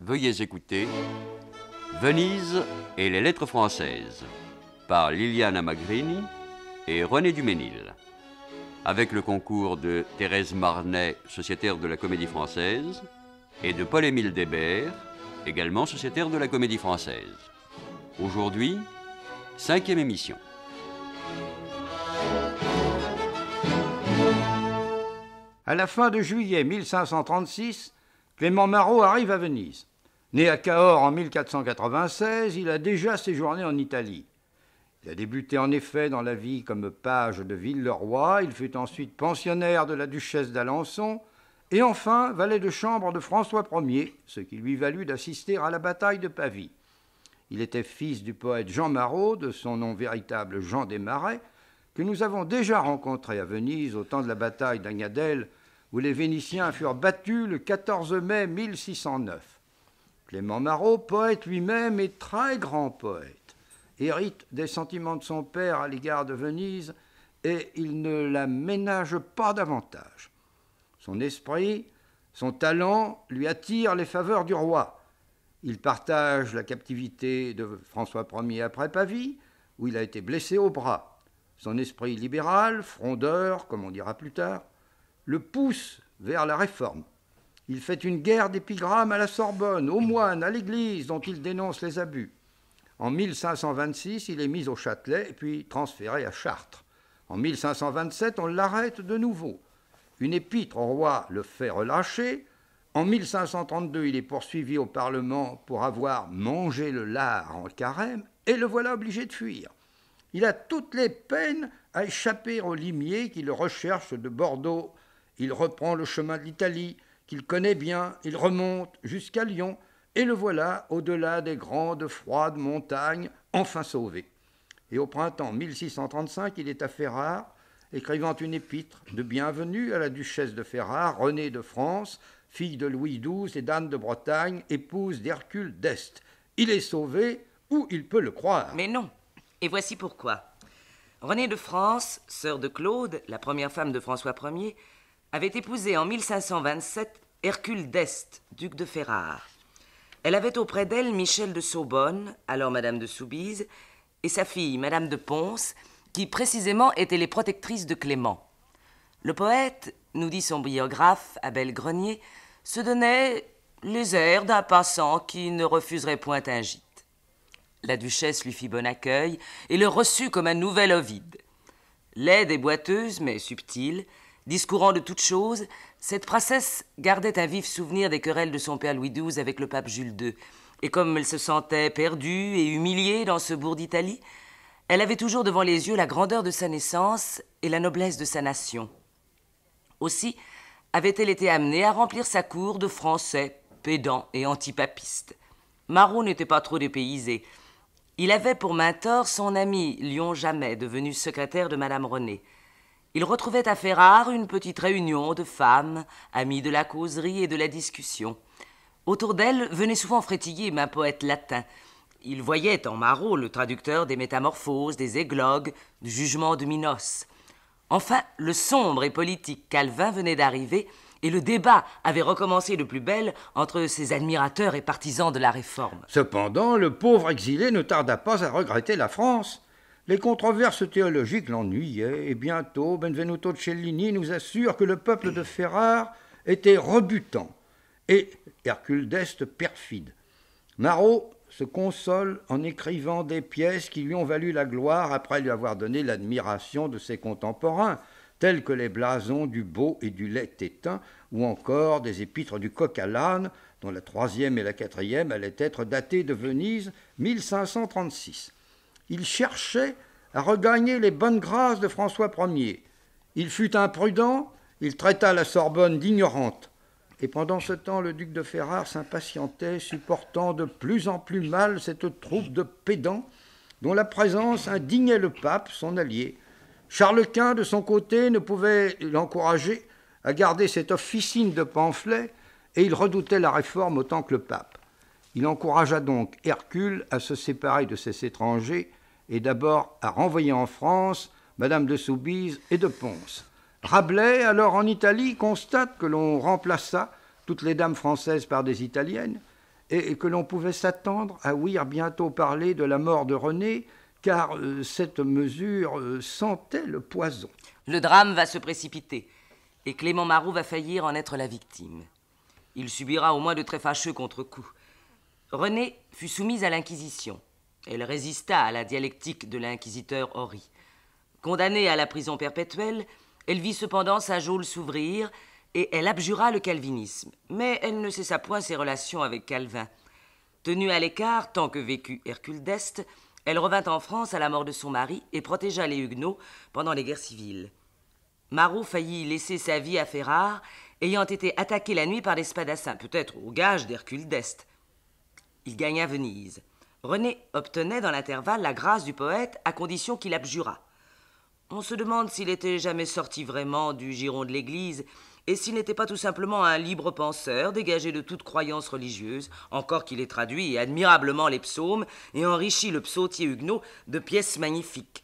Veuillez écouter Venise et les lettres françaises par Liliana Magrini et René Duménil, avec le concours de Thérèse Marnet, sociétaire de la Comédie Française, et de Paul-Émile Débert, également sociétaire de la Comédie Française. Aujourd'hui, 5e émission. À la fin de juillet 1536, Clément Marot arrive à Venise. Né à Cahors en 1496, il a déjà séjourné en Italie. Il a débuté en effet dans la vie comme page de Villeroy, il fut ensuite pensionnaire de la duchesse d'Alençon et enfin valet de chambre de François Ier, ce qui lui valut d'assister à la bataille de Pavie. Il était fils du poète Jean Marot, de son nom véritable Jean Desmarais, que nous avons déjà rencontré à Venise au temps de la bataille d'Agnadel, où les Vénitiens furent battus le 14 mai 1609. Clément Marot, poète lui-même et très grand poète, hérite des sentiments de son père à l'égard de Venise et il ne la ménage pas davantage. Son esprit, son talent lui attirent les faveurs du roi. Il partage la captivité de François Ier après Pavie, où il a été blessé au bras. Son esprit libéral, frondeur, comme on dira plus tard, le pousse vers la réforme. Il fait une guerre d'épigrammes à la Sorbonne, aux moines, à l'Église, dont il dénonce les abus. En 1526, il est mis au Châtelet, puis transféré à Chartres. En 1527, on l'arrête de nouveau. Une épître au roi le fait relâcher. En 1532, il est poursuivi au Parlement pour avoir mangé le lard en carême, et le voilà obligé de fuir. Il a toutes les peines à échapper aux limiers qui le recherchent de Bordeaux. Il reprend le chemin de l'Italie, qu'il connaît bien, il remonte jusqu'à Lyon, et le voilà au-delà des grandes, froides montagnes, enfin sauvé. Et au printemps 1635, il est à Ferrare, écrivant une épître de bienvenue à la duchesse de Ferrare, Renée de France, fille de Louis XII et d'Anne de Bretagne, épouse d'Hercule d'Este. Il est sauvé, ou il peut le croire. Mais non, et voici pourquoi. Renée de France, sœur de Claude, la première femme de François Ier, avait épousé en 1527 Hercule d'Este, duc de Ferrare. Elle avait auprès d'elle Michel de Saubonne, alors Madame de Soubise, et sa fille, Madame de Ponce, qui précisément étaient les protectrices de Clément. Le poète, nous dit son biographe, Abel Grenier, se donnait les airs d'un passant qui ne refuserait point un gîte. La duchesse lui fit bon accueil et le reçut comme un nouvel Ovide. Laide et boiteuse, mais subtile, discourant de toutes choses, cette princesse gardait un vif souvenir des querelles de son père Louis XII avec le pape Jules II. Et comme elle se sentait perdue et humiliée dans ce bourg d'Italie, elle avait toujours devant les yeux la grandeur de sa naissance et la noblesse de sa nation. Aussi avait-elle été amenée à remplir sa cour de Français, pédants et antipapistes. Marot n'était pas trop dépaysé. Il avait pour mentor son ami Lion Jamet, devenu secrétaire de Madame Renée. Il retrouvait à Ferrare une petite réunion de femmes, amies de la causerie et de la discussion. Autour d'elle venait souvent frétiller un poète latin. Il voyait en Marot le traducteur des Métamorphoses, des Églogues, du Jugement de Minos. Enfin, le sombre et politique Calvin venait d'arriver et le débat avait recommencé de plus belle entre ses admirateurs et partisans de la Réforme. Cependant, le pauvre exilé ne tarda pas à regretter la France. Les controverses théologiques l'ennuyaient et bientôt Benvenuto Cellini nous assure que le peuple de Ferrare était rebutant et Hercule d'Este perfide. Marot se console en écrivant des pièces qui lui ont valu la gloire après lui avoir donné l'admiration de ses contemporains, tels que les blasons du Beau et du Lait éteint, ou encore des épîtres du Coq à l'âne, dont la 3e et la 4e allaient être datées de Venise 1536. Il cherchait à regagner les bonnes grâces de François Ier. Il fut imprudent, il traita la Sorbonne d'ignorante. Et pendant ce temps, le duc de Ferrare s'impatientait, supportant de plus en plus mal cette troupe de pédants dont la présence indignait le pape, son allié. Charles Quint, de son côté, ne pouvait l'encourager à garder cette officine de pamphlets et il redoutait la réforme autant que le pape. Il encouragea donc Hercule à se séparer de ces étrangers et d'abord à renvoyer en France Madame de Soubise et de Ponce. Rabelais, alors en Italie, constate que l'on remplaça toutes les dames françaises par des italiennes et que l'on pouvait s'attendre à ouïr bientôt parler de la mort de René, car cette mesure sentait le poison. Le drame va se précipiter, et Clément Marot va faillir en être la victime. Il subira au moins de très fâcheux contre-coups. Renée fut soumise à l'Inquisition. Elle résista à la dialectique de l'inquisiteur Horry. Condamnée à la prison perpétuelle, elle vit cependant sa geôle s'ouvrir et elle abjura le calvinisme. Mais elle ne cessa point ses relations avec Calvin. Tenue à l'écart tant que vécut Hercule d'Este, elle revint en France à la mort de son mari et protégea les Huguenots pendant les guerres civiles. Marot faillit laisser sa vie à Ferrare, ayant été attaqué la nuit par des spadassins, peut-être au gage d'Hercule d'Este. Il gagna Venise. René obtenait dans l'intervalle la grâce du poète à condition qu'il abjurât. On se demande s'il était jamais sorti vraiment du giron de l'Église et s'il n'était pas tout simplement un libre penseur dégagé de toute croyance religieuse, encore qu'il ait traduit admirablement les psaumes et enrichi le psautier huguenot de pièces magnifiques.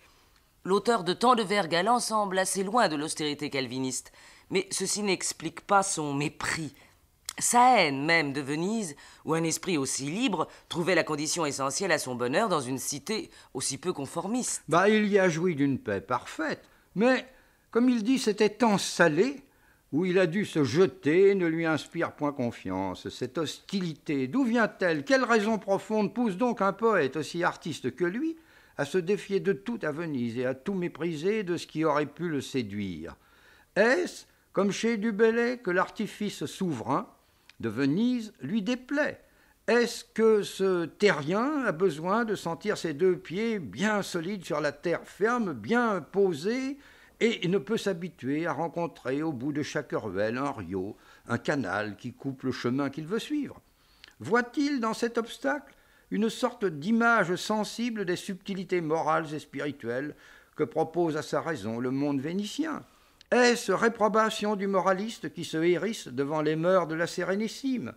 L'auteur de tant de vers galants semble assez loin de l'austérité calviniste, mais ceci n'explique pas son mépris. Sa haine même de Venise, où un esprit aussi libre trouvait la condition essentielle à son bonheur dans une cité aussi peu conformiste. Il y a joui d'une paix parfaite, mais, comme il dit, cet étang salé, où il a dû se jeter, ne lui inspire point confiance. Cette hostilité, d'où vient-elle? Quelle raison profonde pousse donc un poète aussi artiste que lui à se défier de tout à Venise et à tout mépriser de ce qui aurait pu le séduire? Est-ce, comme chez Du Bellay, que l'artifice souverain de Venise lui déplaît? Est-ce que ce terrien a besoin de sentir ses deux pieds bien solides sur la terre ferme, bien posés, et ne peut s'habituer à rencontrer au bout de chaque ruelle un rio, un canal qui coupe le chemin qu'il veut suivre? Voit-il dans cet obstacle une sorte d'image sensible des subtilités morales et spirituelles que propose à sa raison le monde vénitien? Est-ce réprobation du moraliste qui se hérisse devant les mœurs de la Sérénissime?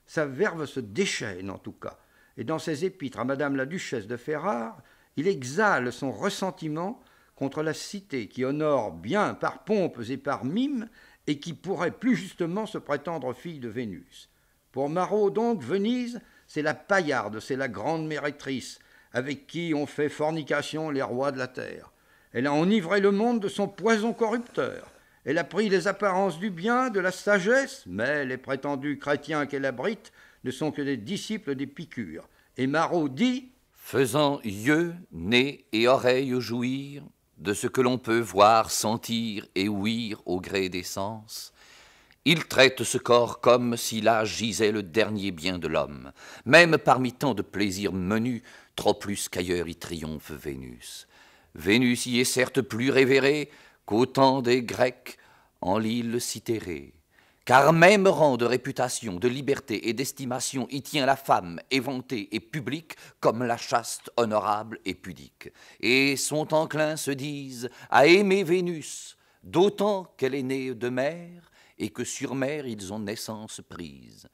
Sa verve se déchaîne en tout cas, et dans ses épîtres à Madame la Duchesse de Ferrare, il exhale son ressentiment contre la cité qui honore bien par pompes et par mimes et qui pourrait plus justement se prétendre fille de Vénus. Pour Marot donc, Venise, c'est la paillarde, c'est la grande mérétrice, avec qui on fait fornication les rois de la terre. Elle a enivré le monde de son poison corrupteur. Elle a pris les apparences du bien, de la sagesse, mais les prétendus chrétiens qu'elle abrite ne sont que des disciples d'Épicure. Et Marot dit « Faisant yeux, nez et oreilles jouir de ce que l'on peut voir, sentir et ouïr au gré des sens, il traite ce corps comme si là gisait le dernier bien de l'homme. Même parmi tant de plaisirs menus, trop plus qu'ailleurs y triomphe Vénus. Vénus y est certes plus révérée qu'au temps des Grecs en l'île Cythérée. Car même rang de réputation, de liberté et d'estimation y tient la femme éventée et publique comme la chaste, honorable et pudique. Et sont enclins, se disent, à aimer Vénus, d'autant qu'elle est née de mer et que sur mer ils ont naissance prise.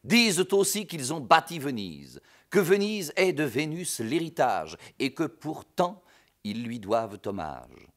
Disent aussi qu'ils ont bâti Venise, que Venise est de Vénus l'héritage et que pourtant ils lui doivent hommage.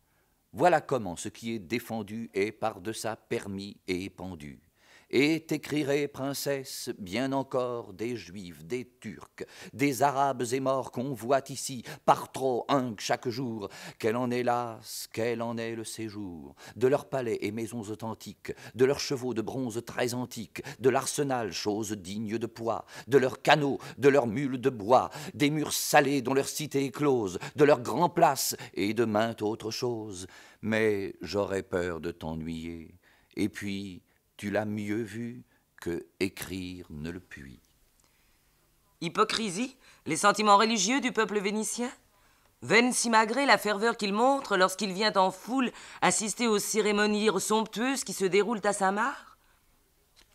Voilà comment ce qui est défendu est par-deçà permis et pendu. Et t'écrirai, princesse, bien encore des Juifs, des Turcs, des Arabes et morts qu'on voit ici, par trop un chaque jour, quel en est las, quel en est le séjour, de leurs palais et maisons authentiques, de leurs chevaux de bronze très antiques, de l'arsenal, chose digne de poids, de leurs canaux, de leurs mules de bois, des murs salés dont leur cité est close, de leurs grands places et de maintes autres choses. Mais j'aurais peur de t'ennuyer, et puis tu l'as mieux vu que écrire ne le puis. Hypocrisie, les sentiments religieux du peuple vénitien? Vaine simagrée la ferveur qu'il montre lorsqu'il vient en foule assister aux cérémonies somptueuses qui se déroulent à Saint-Marc?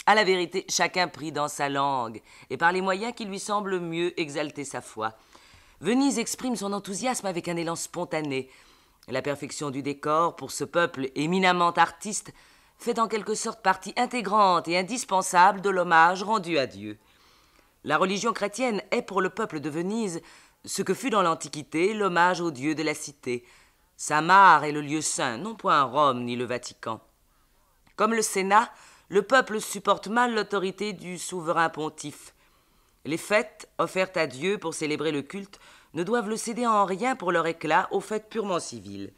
À la vérité, chacun prie dans sa langue et par les moyens qui lui semblent mieux exalter sa foi. Venise exprime son enthousiasme avec un élan spontané. La perfection du décor, pour ce peuple éminemment artiste, fait en quelque sorte partie intégrante et indispensable de l'hommage rendu à Dieu. La religion chrétienne est pour le peuple de Venise ce que fut dans l'Antiquité l'hommage aux dieux de la cité. Saint-Marc est le lieu saint, non point Rome ni le Vatican. Comme le Sénat, le peuple supporte mal l'autorité du souverain pontife. Les fêtes offertes à Dieu pour célébrer le culte ne doivent le céder en rien pour leur éclat aux fêtes purement civiles.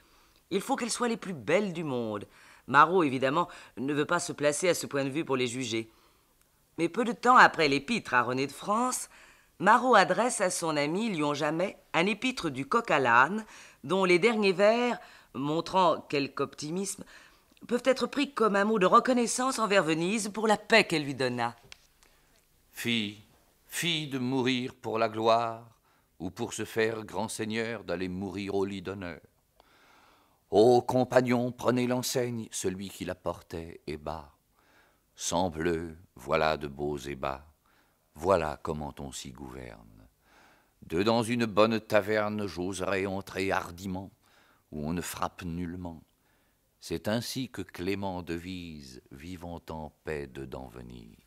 Il faut qu'elles soient les plus belles du monde. Marot, évidemment, ne veut pas se placer à ce point de vue pour les juger. Mais peu de temps après l'épître à René de France, Marot adresse à son ami Lyon Jamet un épître du Coq à l'âne, dont les derniers vers, montrant quelque optimisme, peuvent être pris comme un mot de reconnaissance envers Venise pour la paix qu'elle lui donna. Fille de mourir pour la gloire, ou pour se faire grand seigneur d'aller mourir au lit d'honneur. Ô compagnons, prenez l'enseigne, celui qui la portait est bas. Sans bleu, voilà de beaux ébats, voilà comment on s'y gouverne. Dans une bonne taverne, j'oserais entrer hardiment, où on ne frappe nullement. C'est ainsi que Clément devise, vivant en paix dedans Venise.